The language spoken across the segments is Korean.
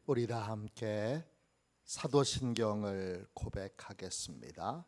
우리 다 함께 사도신경을 고백하겠습니다.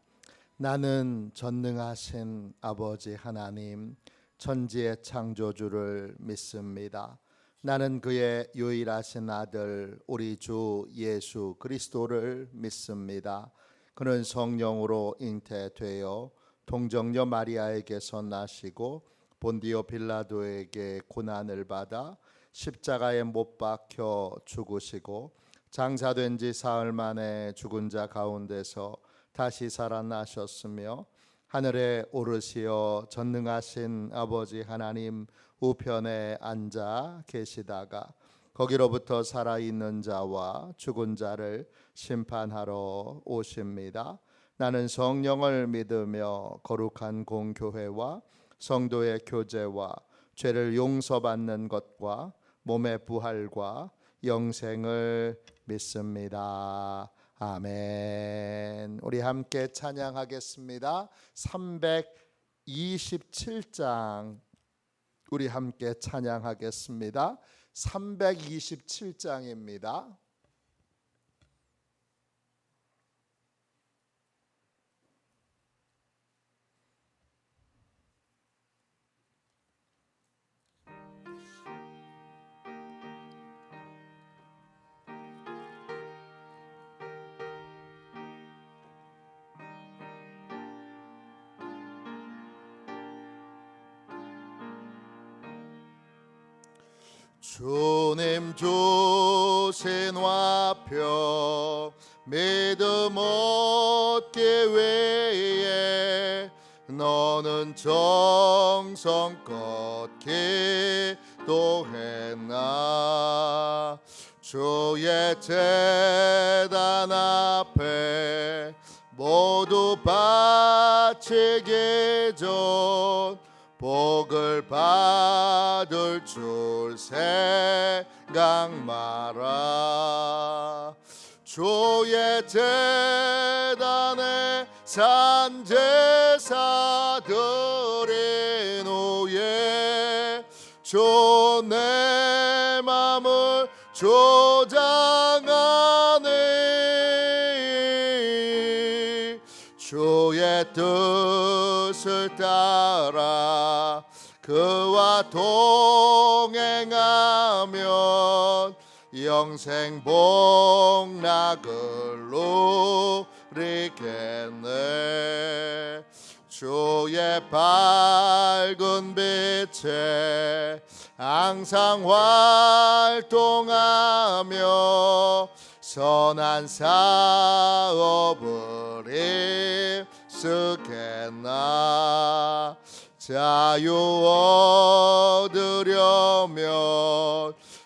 나는 전능하신 아버지 하나님 천지의 창조주를 믿습니다. 나는 그의 유일하신 아들 우리 주 예수 그리스도를 믿습니다. 그는 성령으로 잉태되어 동정녀 마리아에게서 나시고 본디오 빌라도에게 고난을 받아 십자가에 못 박혀 죽으시고 장사된 지 사흘 만에 죽은 자 가운데서 다시 살아나셨으며 하늘에 오르시어 전능하신 아버지 하나님 우편에 앉아 계시다가 거기로부터 살아있는 자와 죽은 자를 심판하러 오십니다. 나는 성령을 믿으며 거룩한 공교회와 성도의 교제와 죄를 용서받는 것과 몸의 부활과 영생을 믿습니다. 아멘. 우리 함께 찬양하겠습니다. 327장 우리 함께 찬양하겠습니다. 327장입니다. 주님 주신 화평 믿음 얻기 위해 너는 정성껏 기도했나. 주의 제단 앞에 모두 바치기 전 복을 받을 줄 생각 마라. 주의 제단에 산 제사드린 후에 주 내 맘을 조장하네. 주의 뜻을 따라 그와 동행하면 영생 복락을 누리겠네. 주의 밝은 빛에 항상 활동하며 선한 사업을 힘쓰겠나. 자유 얻으려면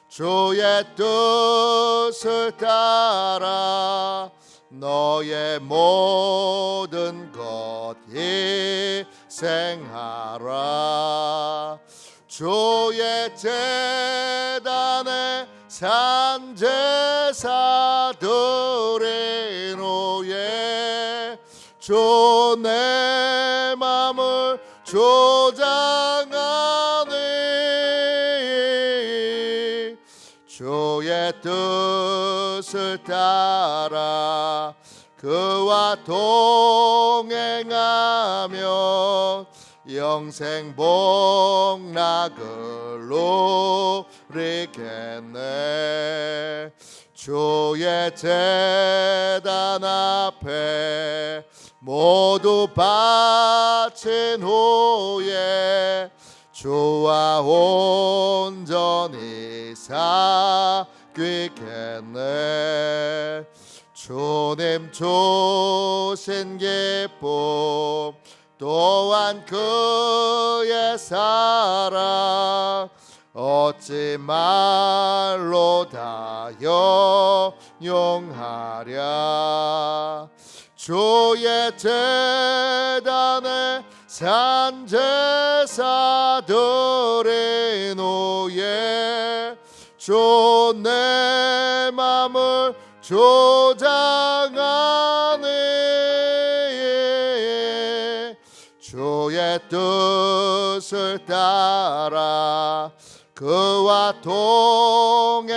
주의 뜻을 따라 너의 모든 것 희생하라. 주의 제단에 산 제사드린 후에 주 내 맘을 조장하네. 주의 뜻을 따라 그와 동행하면 영생 복락을 누리겠네. 주의 제단 앞에 모두 바친 후에 주와 온전히 사귀겠네. 주님 주신 기쁨 또한 그의 사랑 어찌 말로 다 영용하랴. 주의 제단에 산 제사드린 후에 주 내 맘을 조장하네. 주의 뜻을 따라 그와 동행하면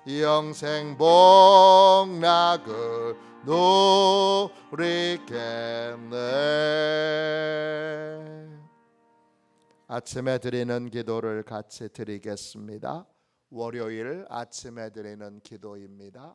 영생 복락을 누리겠네. 아침에 드리는 기도를 같이 드리겠습니다. 월요일 아침에 드리는 기도입니다.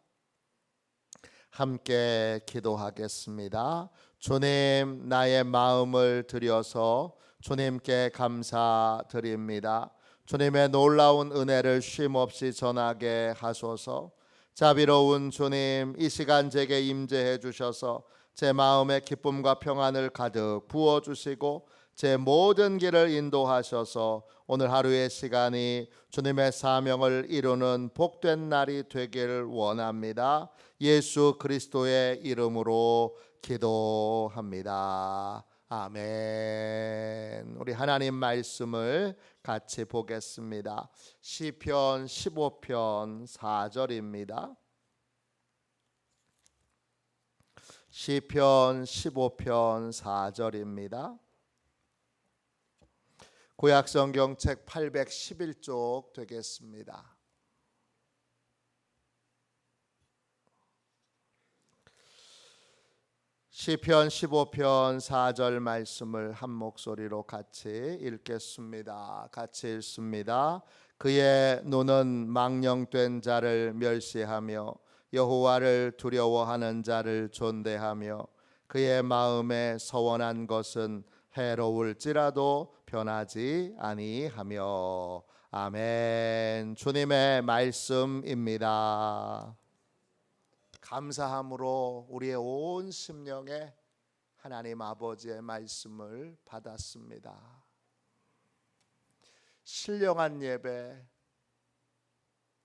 함께 기도하겠습니다. 주님, 나의 마음을 드려서 주님께 감사드립니다. 주님의 놀라운 은혜를 쉼없이 전하게 하소서. 자비로운 주님, 이 시간 제게 임재해 주셔서 제 마음에 기쁨과 평안을 가득 부어주시고 제 모든 길을 인도하셔서 오늘 하루의 시간이 주님의 사명을 이루는 복된 날이 되길 원합니다. 예수 그리스도의 이름으로 기도합니다. 아멘. 우리 하나님 말씀을 같이 보겠습니다. 시편 15편 4절입니다. 시편 15편 4절입니다. 구약성경책 811쪽 되겠습니다. 시편 15편 4절 말씀을 한 목소리로 같이 읽겠습니다. 같이 읽습니다. 그의 눈은 망령된 자를 멸시하며 여호와를 두려워하는 자를 존대하며 그의 마음에 서원한 것은 해로울지라도 변하지 아니하며. 아멘. 주님의 말씀입니다. 감사함으로 우리의 온 심령에 하나님 아버지의 말씀을 받았습니다. 신령한 예배,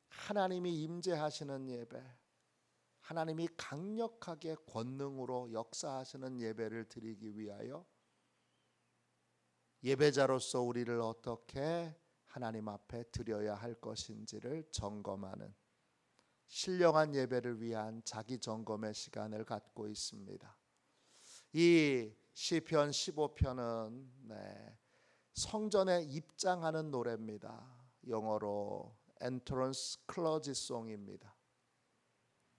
하나님이 임재하시는 예배, 하나님이 강력하게 권능으로 역사하시는 예배를 드리기 위하여 예배자로서 우리를 어떻게 하나님 앞에 드려야 할 것인지를 점검하는 신령한 예배를 위한 자기 점검의 시간을 갖고 있습니다. 이 시편 15편은 성전에 입장하는 노래입니다. 영어로 Entrance Close Song입니다.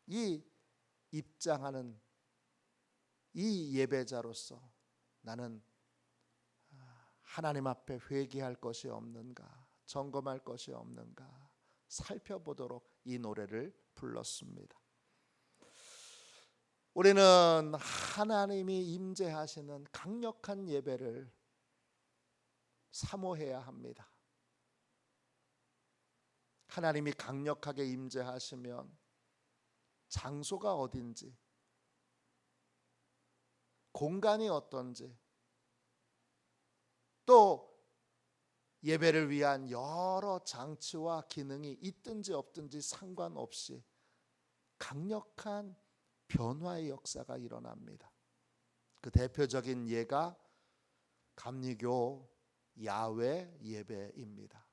이 입장하는 이 예배자로서 나는 하나님 앞에 회개할 것이 없는가, 점검할 것이 없는가 살펴보도록 이 노래를 불렀습니다. 우리는 하나님이 임재하시는 강력한 예배를 사모해야 합니다. 하나님이 강력하게 임재하시면 장소가 어딘지, 공간이 어떤지, 또 예배를 위한 여러 장치와 기능이 있든지 없든지 상관없이 강력한 변화의 역사가 일어납니다. 그 대표적인 예가 감리교 야외 예배입니다.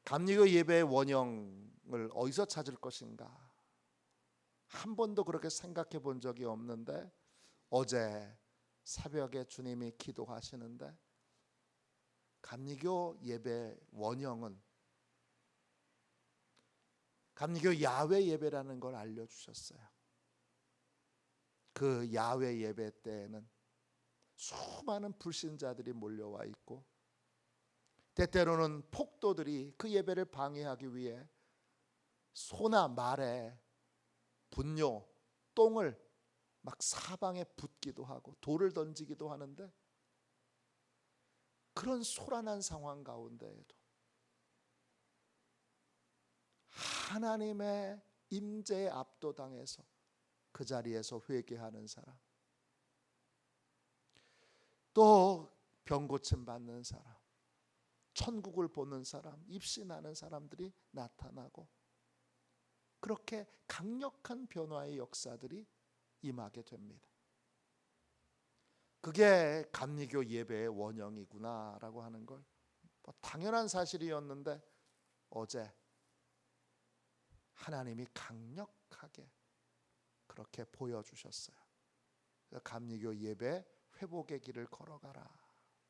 감리교 예배의 원형을 어디서 찾을 것인가? 한 번도 그렇게 생각해 본 적이 없는데 어제 새벽에 주님이 기도하시는데 감리교 예배 원형은 감리교 야외 예배라는 걸 알려주셨어요. 그 야외 예배 때에는 수많은 불신자들이 몰려와 있고 때때로는 폭도들이 그 예배를 방해하기 위해 소나 말에 분뇨, 똥을 막 사방에 붓기도 하고 돌을 던지기도 하는데 그런 소란한 상황 가운데에도 하나님의 임재에 압도당해서 그 자리에서 회개하는 사람, 또 병 고침 받는 사람, 천국을 보는 사람, 입신하는 사람들이 나타나고 그렇게 강력한 변화의 역사들이 임하게 됩니다. 그게 감리교 예배의 원형이구나라고 하는 걸 당연한 사실이었는데 어제 하나님이 강력하게 그렇게 보여주셨어요. 감리교 예배 회복의 길을 걸어가라.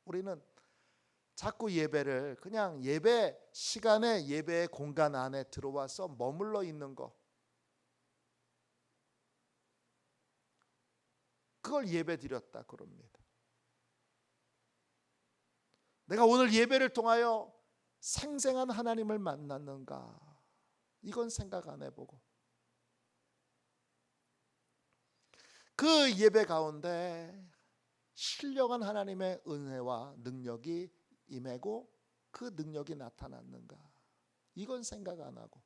우리는 자꾸 예배를 그냥 예배 시간에 예배의 공간 안에 들어와서 머물러 있는 거, 그걸 예배 드렸다 그럽니다. 내가 오늘 예배를 통하여 생생한 하나님을 만났는가, 이건 생각 안 해보고 그 예배 가운데 신령한 하나님의 은혜와 능력이 임하고 그 능력이 나타났는가, 이건 생각 안 하고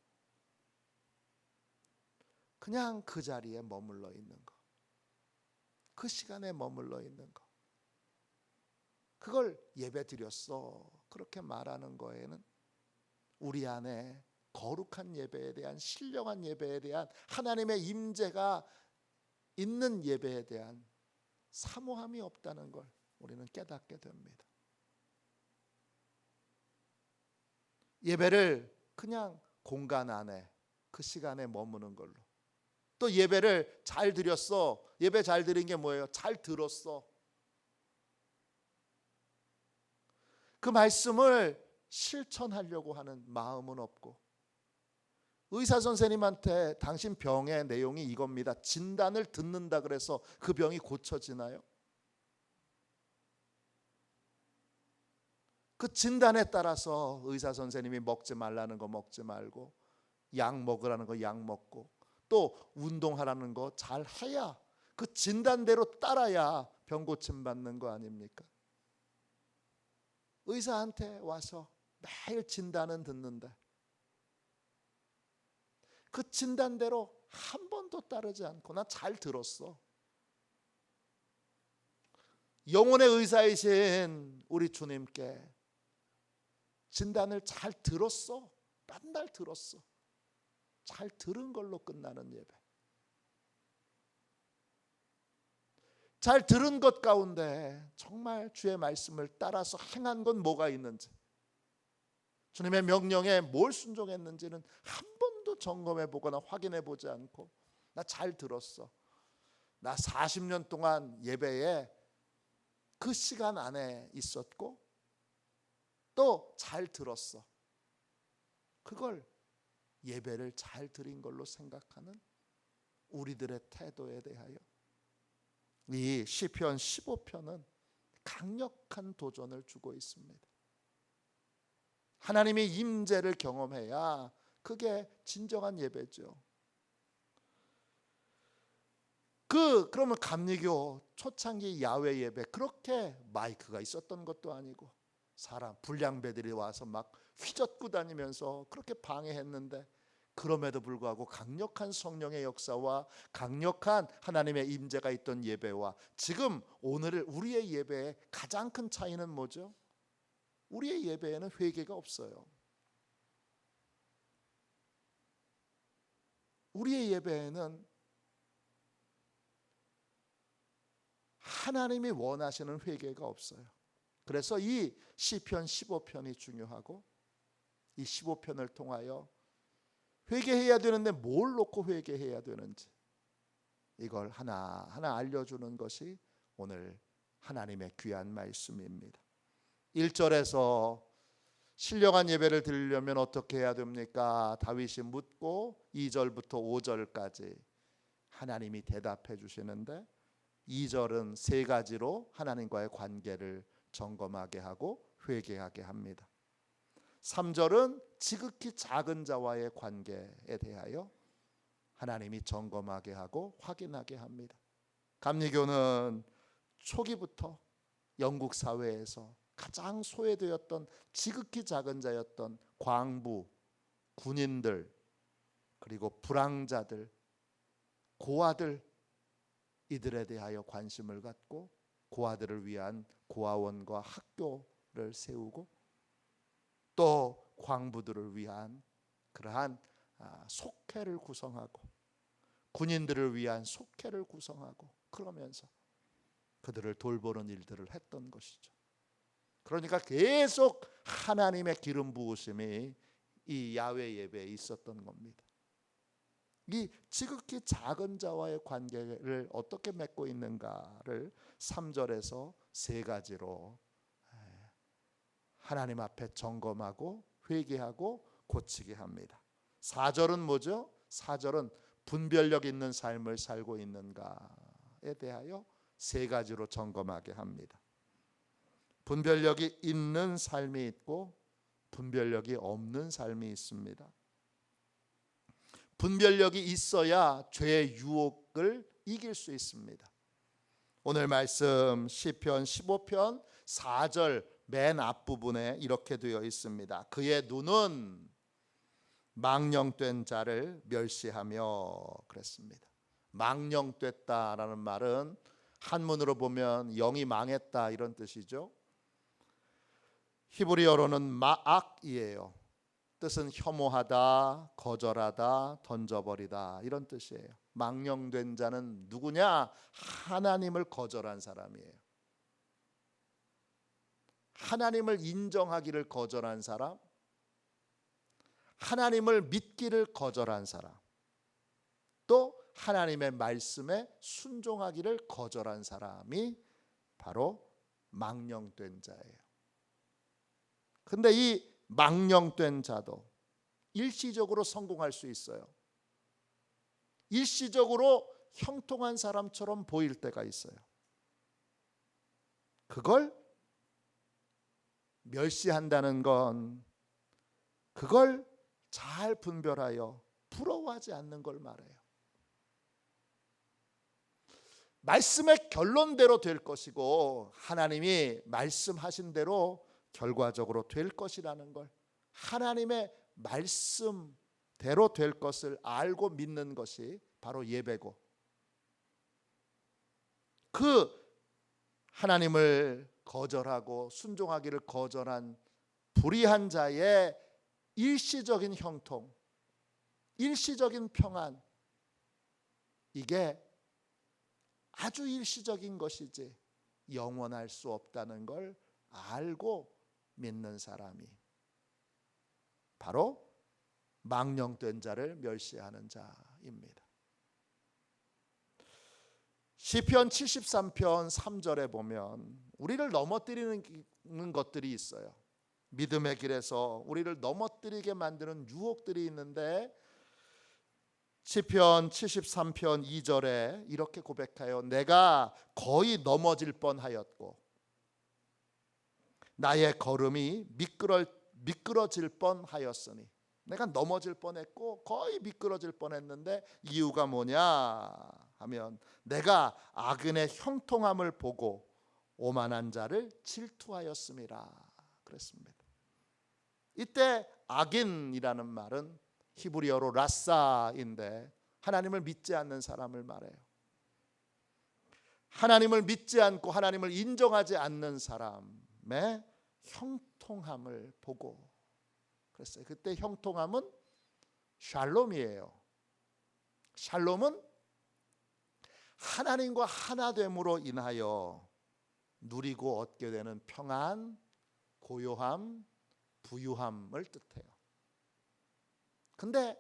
그냥 그 자리에 머물러 있는 거, 그 시간에 머물러 있는 거, 그걸 예배 드렸어 그렇게 말하는 거에는 우리 안에 거룩한 예배에 대한, 신령한 예배에 대한, 하나님의 임재가 있는 예배에 대한 사모함이 없다는 걸 우리는 깨닫게 됩니다. 예배를 그냥 공간 안에 그 시간에 머무는 걸로, 또 예배를 잘 드렸어, 예배 잘 드린 게 뭐예요? 잘 들었어. 그 말씀을 실천하려고 하는 마음은 없고, 의사 선생님한테 당신 병의 내용이 이겁니다, 진단을 듣는다 그래서 그 병이 고쳐지나요? 그 진단에 따라서 의사 선생님이 먹지 말라는 거 먹지 말고, 약 먹으라는 거 약 먹고, 또 운동하라는 거 잘 해야, 그 진단대로 따라야 병 고침 받는 거 아닙니까? 의사한테 와서 매일 진단은 듣는데 그 진단대로 한 번도 따르지 않고, 나 잘 들었어. 영혼의 의사이신 우리 주님께 진단을 잘 들었어, 맨날 들었어, 잘 들은 걸로 끝나는 예배, 잘 들은 것 가운데 정말 주의 말씀을 따라서 행한 건 뭐가 있는지, 주님의 명령에 뭘 순종했는지는 한 번도 점검해 보거나 확인해 보지 않고, 나 잘 들었어, 나 40년 동안 예배에 그 시간 안에 있었고 또 잘 들었어, 그걸 예배를 잘 드린 걸로 생각하는 우리들의 태도에 대하여 이 시편 15편은 강력한 도전을 주고 있습니다. 하나님의 임재를 경험해야 그게 진정한 예배죠. 그러면 감리교 초창기 야외 예배, 그렇게 마이크가 있었던 것도 아니고 사람 불량배들이 와서 막 휘젓고 다니면서 그렇게 방해했는데, 그럼에도 불구하고 강력한 성령의 역사와 강력한 하나님의 임재가 있던 예배와 지금 오늘 우리의 예배의 가장 큰 차이는 뭐죠? 우리의 예배에는 회개가 없어요. 우리의 예배에는 하나님이 원하시는 회개가 없어요. 그래서 이 시편 15편이 중요하고, 이 15편을 통하여 회개해야 되는데 뭘 놓고 회개해야 되는지, 이걸 하나하나 알려주는 것이 오늘 하나님의 귀한 말씀입니다. 1절에서 신령한 예배를 드리려면 어떻게 해야 됩니까? 다윗이 묻고 2절부터 5절까지 하나님이 대답해 주시는데, 2절은 세 가지로 하나님과의 관계를 점검하게 하고 회개하게 합니다. 3절은 지극히 작은 자와의 관계에 대하여 하나님이 점검하게 하고 확인하게 합니다. 감리교는 초기부터 영국 사회에서 가장 소외되었던 지극히 작은 자였던 광부, 군인들, 그리고 불황자들, 고아들, 이들에 대하여 관심을 갖고 고아들을 위한 고아원과 학교를 세우고, 또 광부들을 위한 그러한 속회를 구성하고, 군인들을 위한 속회를 구성하고, 그러면서 그들을 돌보는 일들을 했던 것이죠. 그러니까 계속 하나님의 기름 부으심이 이 야외 예배에 있었던 겁니다. 이 지극히 작은 자와의 관계를 어떻게 맺고 있는가를 3절에서 세 가지로 하나님 앞에 점검하고 회개하고 고치게 합니다. 4절은 뭐죠? 4절은 분별력 있는 삶을 살고 있는가에 대하여 세 가지로 점검하게 합니다. 분별력이 있는 삶이 있고 분별력이 없는 삶이 있습니다. 분별력이 있어야 죄의 유혹을 이길 수 있습니다. 오늘 말씀 시편 15편 4절 맨 앞부분에 이렇게 되어 있습니다. 그의 눈은 망령된 자를 멸시하며 그랬습니다. 망령됐다라는 말은 한문으로 보면 영이 망했다 이런 뜻이죠. 히브리어로는 마악이에요. 뜻은 혐오하다, 거절하다, 던져버리다 이런 뜻이에요. 망령된 자는 누구냐? 하나님을 거절한 사람이에요. 하나님을 인정하기를 거절한 사람, 하나님을 믿기를 거절한 사람, 또 하나님의 말씀에 순종하기를 거절한 사람이 바로 망령된 자예요. 근데 이 망령된 자도 일시적으로 성공할 수 있어요. 일시적으로 형통한 사람처럼 보일 때가 있어요. 그걸 멸시한다는 건 그걸 잘 분별하여 부러워하지 않는 걸 말해요. 말씀의 결론대로 될 것이고 하나님이 말씀하신 대로 결과적으로 될 것이라는 걸, 하나님의 말씀대로 될 것을 알고 믿는 것이 바로 예배고, 그 하나님을 거절하고 순종하기를 거절한 불의한 자의 일시적인 형통, 일시적인 평안, 이게 아주 일시적인 것이지 영원할 수 없다는 걸 알고 믿는 사람이 바로 망령된 자를 멸시하는 자입니다. 시편 73편 3절에 보면 우리를 넘어뜨리는 것들이 있어요. 믿음의 길에서 우리를 넘어뜨리게 만드는 유혹들이 있는데 시편 73편 2절에 이렇게 고백하여 내가 거의 넘어질 뻔하였고 나의 걸음이 미끄러질 뻔하였으니, 내가 넘어질 뻔했고 거의 미끄러질 뻔했는데 이유가 뭐냐 하면 내가 악인의 형통함을 보고 오만한 자를 질투하였음이라 그랬습니다. 이때 악인이라는 말은 히브리어로 라사인데 하나님을 믿지 않는 사람을 말해요. 하나님을 믿지 않고 하나님을 인정하지 않는 사람의 형통함을 보고 그랬어요. 그때 형통함은 샬롬이에요. 샬롬은 하나님과 하나됨으로 인하여 누리고 얻게 되는 평안, 고요함, 부유함을 뜻해요. 근데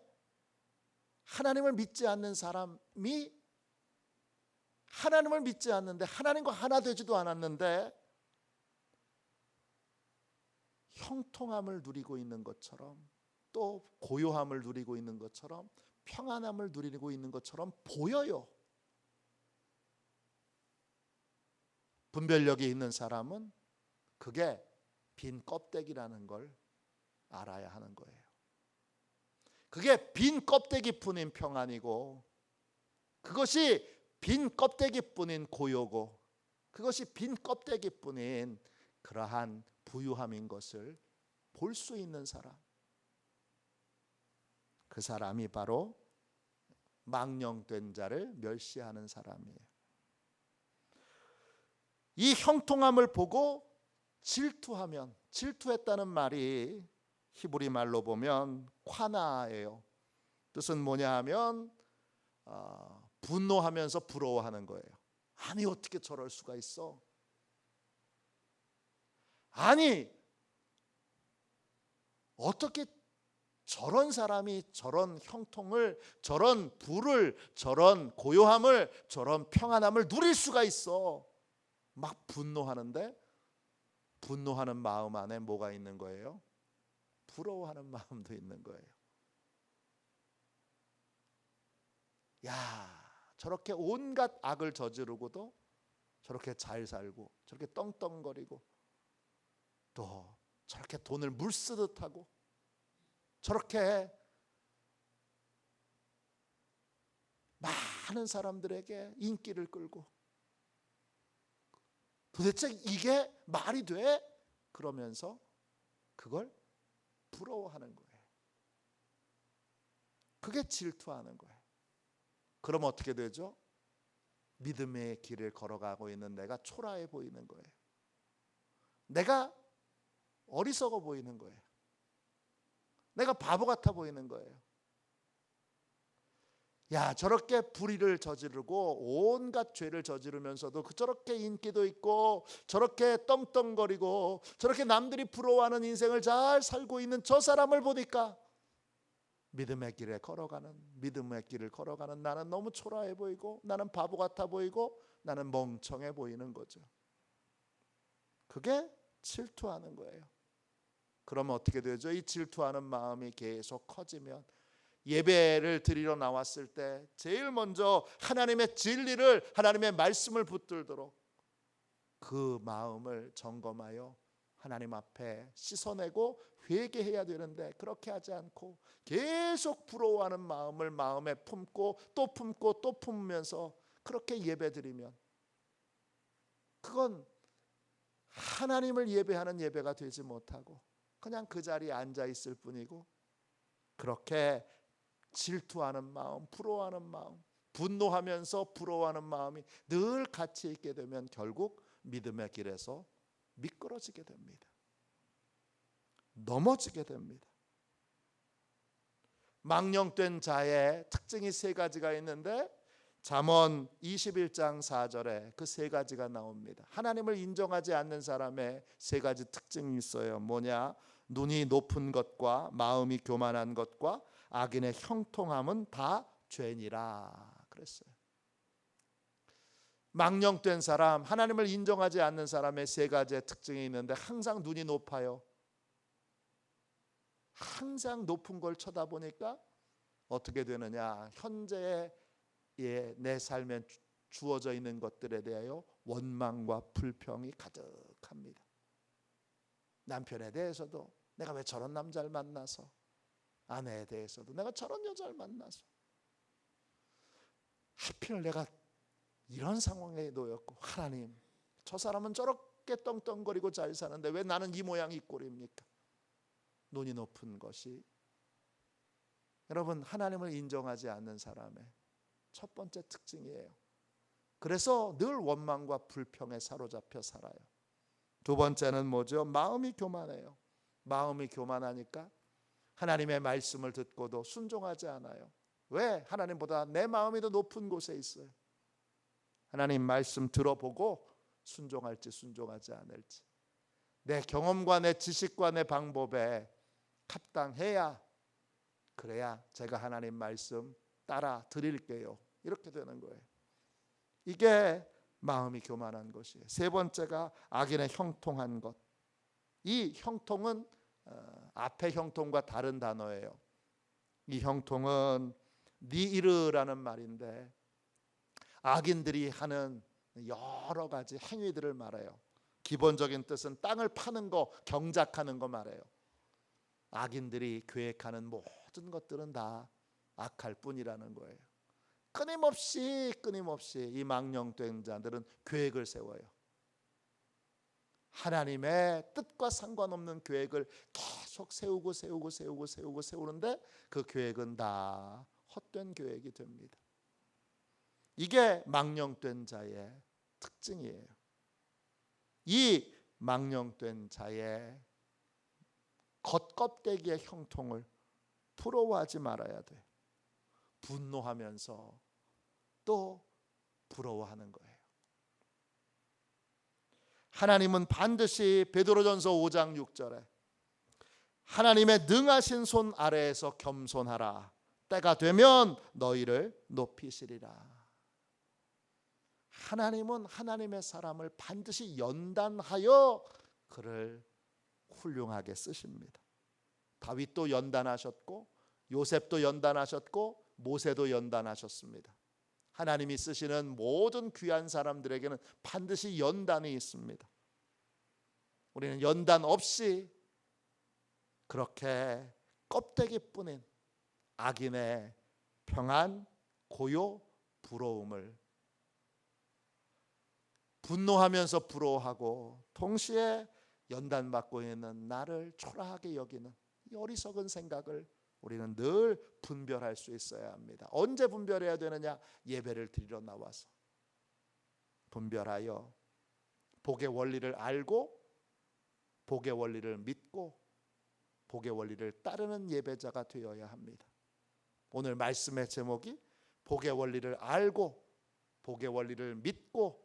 하나님을 믿지 않는 사람이 하나님을 믿지 않는데 하나님과 하나 되지도 않았는데 형통함을 누리고 있는 것처럼, 또 고요함을 누리고 있는 것처럼, 평안함을 누리고 있는 것처럼 보여요. 분별력이 있는 사람은 그게 빈 껍데기라는 걸 알아야 하는 거예요. 그게 빈 껍데기뿐인 평안이고, 그것이 빈 껍데기뿐인 고요고, 그것이 빈 껍데기뿐인 그러한 부유함인 것을 볼 수 있는 사람, 그 사람이 바로 망령된 자를 멸시하는 사람이에요. 이 형통함을 보고 질투하면, 질투했다는 말이 히브리 말로 보면 콰나예요. 뜻은 뭐냐 하면 분노하면서 부러워하는 거예요. 아니 어떻게 저럴 수가 있어? 아니 어떻게 저런 사람이 저런 형통을, 저런 부를, 저런 고요함을, 저런 평안함을 누릴 수가 있어? 막 분노하는데, 분노하는 마음 안에 뭐가 있는 거예요? 부러워하는 마음도 있는 거예요. 야, 저렇게 온갖 악을 저지르고도 저렇게 잘 살고 저렇게 떵떵거리고 또 저렇게 돈을 물쓰듯 하고 저렇게 많은 사람들에게 인기를 끌고 도대체 이게 말이 돼? 그러면서 그걸 부러워하는 거예요. 그게 질투하는 거예요. 그럼 어떻게 되죠? 믿음의 길을 걸어가고 있는 내가 초라해 보이는 거예요. 내가 어리석어 보이는 거예요. 내가 바보 같아 보이는 거예요. 야, 저렇게 불의를 저지르고 온갖 죄를 저지르면서도 저렇게 인기도 있고 저렇게 떵떵거리고 저렇게 남들이 부러워하는 인생을 잘 살고 있는 저 사람을 보니까 믿음의 길을 걸어가는 나는 너무 초라해 보이고 나는 바보 같아 보이고 나는 멍청해 보이는 거죠. 그게 질투하는 거예요. 그러면 어떻게 되죠? 이 질투하는 마음이 계속 커지면 예배를 드리러 나왔을 때 제일 먼저 하나님의 진리를, 하나님의 말씀을 붙들도록 그 마음을 점검하여 하나님 앞에 씻어내고 회개해야 되는데 그렇게 하지 않고 계속 부러워하는 마음을 마음에 품고 또 품고 또 품으면서 그렇게 예배드리면 그건 하나님을 예배하는 예배가 되지 못하고 그냥 그 자리에 앉아 있을 뿐이고, 그렇게 질투하는 마음, 부러워하는 마음, 분노하면서 부러워하는 마음이 늘 같이 있게 되면 결국 믿음의 길에서 미끄러지게 됩니다. 넘어지게 됩니다. 망령된 자의 특징이 세 가지가 있는데 잠언 21장 4절에 그 세 가지가 나옵니다. 하나님을 인정하지 않는 사람의 세 가지 특징이 있어요. 뭐냐? 눈이 높은 것과 마음이 교만한 것과 악인의 형통함은 다 죄니라 그랬어요. 망령된 사람, 하나님을 인정하지 않는 사람의 세 가지의 특징이 있는데 항상 눈이 높아요. 항상 높은 걸 쳐다보니까 어떻게 되느냐? 현재의 내 삶에 주어져 있는 것들에 대하여 원망과 불평이 가득합니다. 남편에 대해서도 내가 왜 저런 남자를 만나서, 아내에 대해서도 내가 저런 여자를 만나서, 하필 내가 이런 상황에 놓였고, 하나님 저 사람은 저렇게 떵떵거리고 잘 사는데 왜 나는 이 모양 이 꼴입니까? 눈이 높은 것이 여러분 하나님을 인정하지 않는 사람의 첫 번째 특징이에요. 그래서 늘 원망과 불평에 사로잡혀 살아요. 두 번째는 뭐죠? 마음이 교만해요. 마음이 교만하니까 하나님의 말씀을 듣고도 순종하지 않아요. 왜? 하나님보다 내 마음이 더 높은 곳에 있어요. 하나님 말씀 들어보고 순종할지 순종하지 않을지, 내 경험과 내 지식과 내 방법에 합당해야, 그래야 제가 하나님 말씀 따라 드릴게요. 이렇게 되는 거예요. 이게 마음이 교만한 것이에요. 세 번째가 악인의 형통한 것. 이 형통은 앞의 형통과 다른 단어예요. 이 형통은 니이르라는 말인데 악인들이 하는 여러 가지 행위들을 말해요. 기본적인 뜻은 땅을 파는 거, 경작하는 거 말해요. 악인들이 계획하는 모든 것들은 다 악할 뿐이라는 거예요. 끊임없이 이 망령된 자들은 계획을 세워요. 하나님의 뜻과 상관없는 계획을 계속 세우는데 그 계획은 다 헛된 계획이 됩니다. 이게 망령된 자의 특징이에요. 이 망령된 자의 겉껍데기의 형통을 부러워하지 말아야 돼. 분노하면서 또 부러워하는 거예요. 하나님은 반드시 베드로전서 5장 6절에 하나님의 능하신 손 아래에서 겸손하라. 때가 되면 너희를 높이시리라. 하나님은 하나님의 사람을 반드시 연단하여 그를 훌륭하게 쓰십니다. 다윗도 연단하셨고 요셉도 연단하셨고 모세도 연단하셨습니다. 하나님이 쓰시는 모든 귀한 사람들에게는 반드시 연단이 있습니다. 우리는 연단 없이 그렇게 껍데기뿐인 악인의 평안, 고요, 부러움을 분노하면서 부러워하고 동시에 연단받고 있는 나를 초라하게 여기는 이 어리석은 생각을 우리는 늘 분별할 수 있어야 합니다. 언제 분별해야 되느냐? 예배를 드리러 나와서 분별하여 복의 원리를 알고 복의 원리를 믿고 복의 원리를 따르는 예배자가 되어야 합니다. 오늘 말씀의 제목이 복의 원리를 알고 복의 원리를 믿고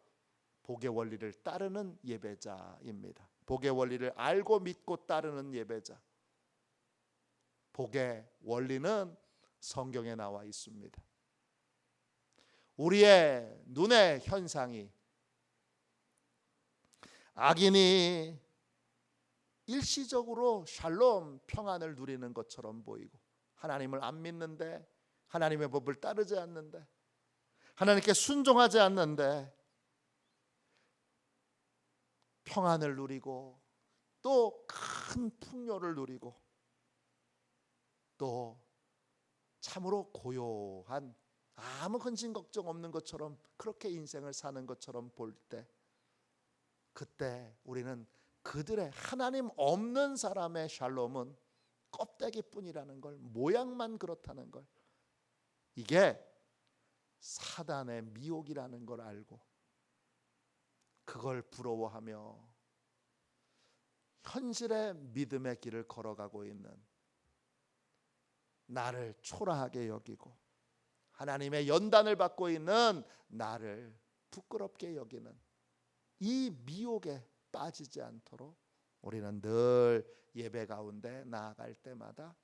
복의 원리를 따르는 예배자입니다. 복의 원리를 알고 믿고 따르는 예배자. 복의 원리는 성경에 나와 있습니다. 우리의 눈의 현상이 악인이 일시적으로 샬롬 평안을 누리는 것처럼 보이고 하나님을 안 믿는데 하나님의 법을 따르지 않는데 하나님께 순종하지 않는데 평안을 누리고 또 큰 풍요를 누리고 또 참으로 고요한 아무 근심 걱정 없는 것처럼 그렇게 인생을 사는 것처럼 볼 때 그때 우리는 그들의 하나님 없는 사람의 샬롬은 껍데기뿐이라는 걸, 모양만 그렇다는 걸, 이게 사단의 미혹이라는 걸 알고 그걸 부러워하며 현실의 믿음의 길을 걸어가고 있는 나를 초라하게 여기고 하나님의 연단을 받고 있는 나를 부끄럽게 여기는 이 미혹에 빠지지 않도록 우리는 늘 예배 가운데 나아갈 때마다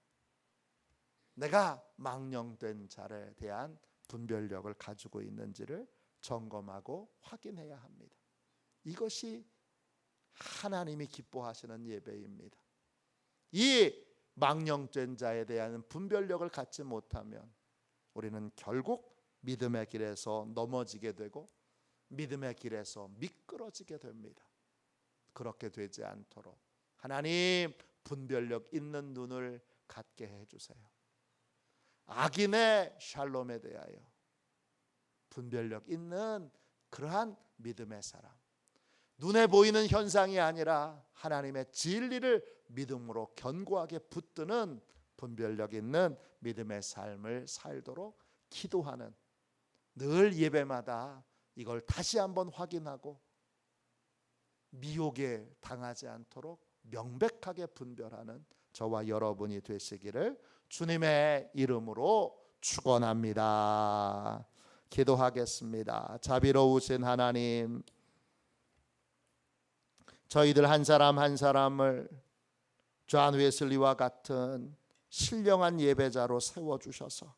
내가 망령된 자에 대한 분별력을 가지고 있는지를 점검하고 확인해야 합니다. 이것이 하나님이 기뻐하시는 예배입니다. 이 망령된 자에 대한 분별력을 갖지 못하면 우리는 결국 믿음의 길에서 넘어지게 되고 믿음의 길에서 미끄러지게 됩니다. 그렇게 되지 않도록 하나님 분별력 있는 눈을 갖게 해주세요. 악인의 샬롬에 대하여 분별력 있는 그러한 믿음의 사람, 눈에 보이는 현상이 아니라 하나님의 진리를 믿음으로 견고하게 붙드는 분별력 있는 믿음의 삶을 살도록 기도하는, 늘 예배마다 이걸 다시 한번 확인하고 미혹에 당하지 않도록 명백하게 분별하는 저와 여러분이 되시기를 주님의 이름으로 축원합니다. 기도하겠습니다. 자비로우신 하나님, 저희들 한 사람 한 사람을 존 웨슬리와 같은 신령한 예배자로 세워주셔서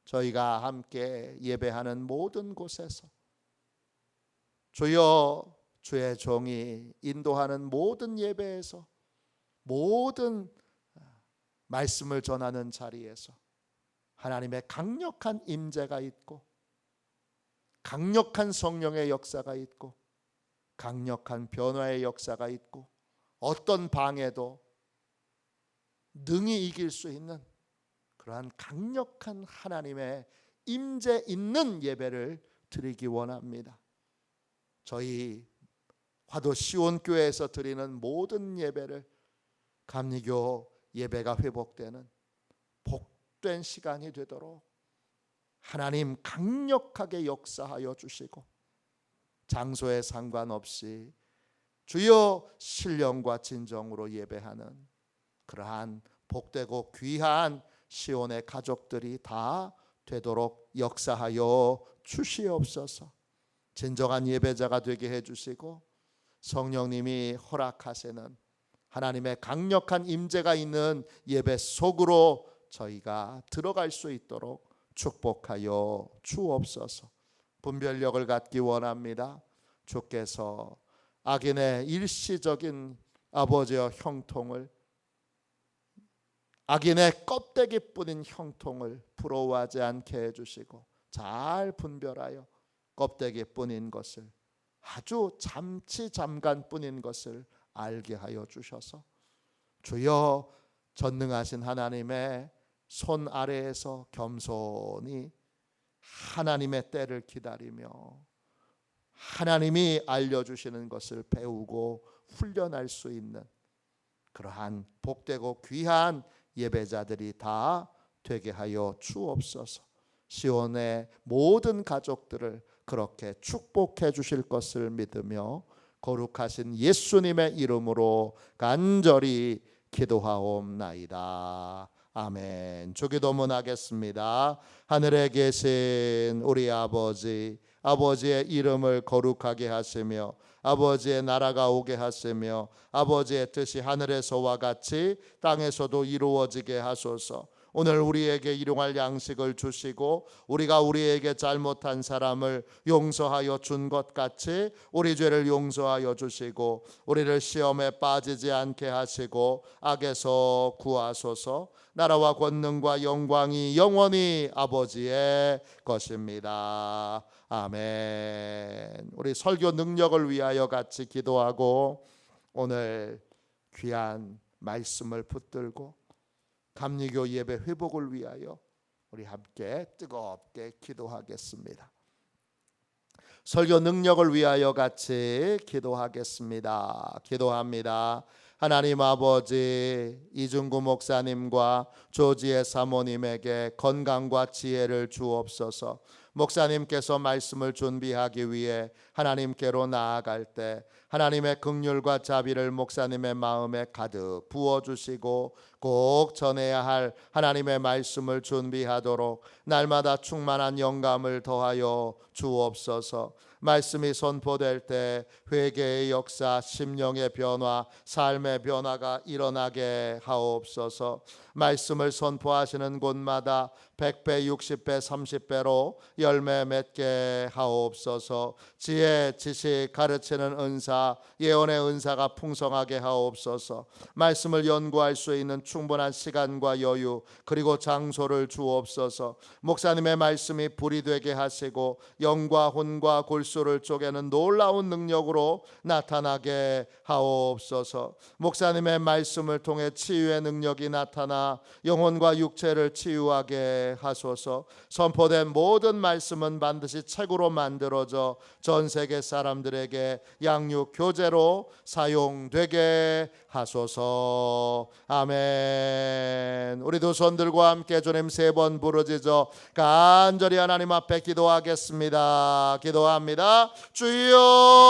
저희가 함께 예배하는 모든 곳에서 주여, 주의 종이 인도하는 모든 예배에서 모든 말씀을 전하는 자리에서 하나님의 강력한 임재가 있고 강력한 성령의 역사가 있고 강력한 변화의 역사가 있고 어떤 방해도 능히 이길 수 있는 그러한 강력한 하나님의 임재 있는 예배를 드리기 원합니다. 저희 화도 시온교회에서 드리는 모든 예배를 감리교 예배가 회복되는 복된 시간이 되도록 하나님 강력하게 역사하여 주시고 장소에 상관없이 주여 신령과 진정으로 예배하는 그러한 복되고 귀한 시온의 가족들이 다 되도록 역사하여 주시옵소서. 진정한 예배자가 되게 해주시고 성령님이 허락하시는 하나님의 강력한 임재가 있는 예배 속으로 저희가 들어갈 수 있도록 축복하여 주옵소서. 분별력을 갖기 원합니다. 주께서 악인의 일시적인 아버지의 형통을, 악인의 껍데기뿐인 형통을 부러워하지 않게 해주시고 잘 분별하여 껍데기뿐인 것을, 아주 잠깐뿐인 것을 알게 하여 주셔서 주여 전능하신 하나님의 손 아래에서 겸손히 하나님의 때를 기다리며 하나님이 알려주시는 것을 배우고 훈련할 수 있는 그러한 복되고 귀한 예배자들이 다 되게 하여 주옵소서. 시온의 모든 가족들을 그렇게 축복해 주실 것을 믿으며 거룩하신 예수님의 이름으로 간절히 기도하옵나이다. 아멘. 주기도문 하겠습니다. 하늘에 계신 우리 아버지, 아버지의 이름을 거룩하게 하시며 아버지의 나라가 오게 하시며 아버지의 뜻이 하늘에서와 같이 땅에서도 이루어지게 하소서. 오늘 우리에게 일용할 양식을 주시고 우리가 우리에게 잘못한 사람을 용서하여 준 것 같이 우리 죄를 용서하여 주시고 우리를 시험에 빠지지 않게 하시고 악에서 구하소서. 나라와 권능과 영광이 영원히 아버지의 것입니다. 아멘. 우리 설교 능력을 위하여 같이 기도하고 오늘 귀한 말씀을 붙들고 감리교 예배 회복을 위하여 우리 함께 뜨겁게 기도하겠습니다. 설교 능력을 위하여 같이 기도하겠습니다. 기도합니다. 하나님 아버지, 이중구 목사님과 조지의 사모님에게 건강과 지혜를 주옵소서. 목사님께서 말씀을 준비하기 위해 하나님께로 나아갈 때 하나님의 긍휼과 자비를 목사님의 마음에 가득 부어주시고 꼭 전해야 할 하나님의 말씀을 준비하도록 날마다 충만한 영감을 더하여 주옵소서. 말씀이 선포될 때 회개의 역사, 심령의 변화, 삶의 변화가 일어나게 하옵소서. 말씀을 선포하시는 곳마다 100배, 60배, 30배로 열매 맺게 하옵소서. 지혜, 지식, 가르치는 은사, 예언의 은사가 풍성하게 하옵소서. 말씀을 연구할 수 있는 충분한 시간과 여유 그리고 장소를 주옵소서. 목사님의 말씀이 불이 되게 하시고 영과 혼과 골수를 쪼개는 놀라운 능력으로 나타나게 하옵소서. 목사님의 말씀을 통해 치유의 능력이 나타나 영혼과 육체를 치유하게 하소서. 선포된 모든 말씀은 반드시 책으로 만들어져 전 세계 사람들에게 양육 교재로 사용되게 하소서. 아멘. 우리 두 손들과 함께 주님 세 번 부르짖어 간절히 하나님 앞에 기도하겠습니다. 기도합니다. 주여